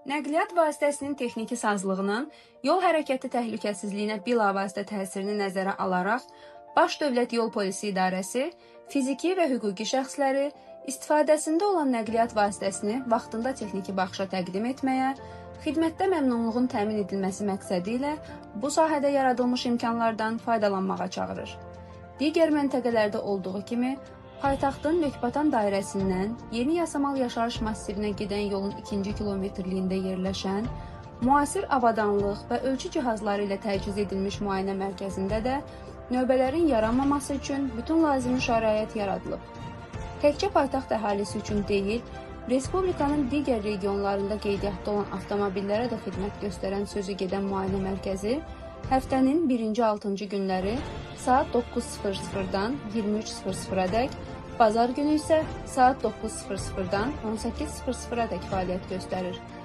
Nəqliyyat vasitəsinin texniki sazlığının yol hərəkəti təhlükəsizliyinə bilavasitə təsirini nəzərə alaraq, Baş Dövlət Yol Polisi İdarəsi fiziki və hüquqi şəxsləri istifadəsində olan nəqliyyat vasitəsini vaxtında texniki baxışa təqdim etməyə, xidmətdə məmnunluğun təmin edilməsi məqsədi ilə bu sahədə yaradılmış imkanlardan faydalanmağa çağırır. Digər məntəqələrdə olduğu kimi, paytaxtın Məkbatan dairəsindən Yeni Yasamal yaşayış massivinə gedən yolun 2-ci kilometrliyində yerləşən, müasir avadanlıq və ölçü cihazları ilə təchiz edilmiş müayinə mərkəzində də növbələrin yaranmaması üçün bütün lazımi şərait yaradılıb. Təkcə paytaxt əhalisi üçün deyil, Respublikanın digər regionlarında qeydiyyatda olan avtomobillərə də xidmət göstərən sözü gedən müayinə mərkəzi həftənin 1-6-cı günləri saat 9:00-dan 23:00-dək, bazar günü isə saat 9:00-dan 18:00-dək fəaliyyət göstərir.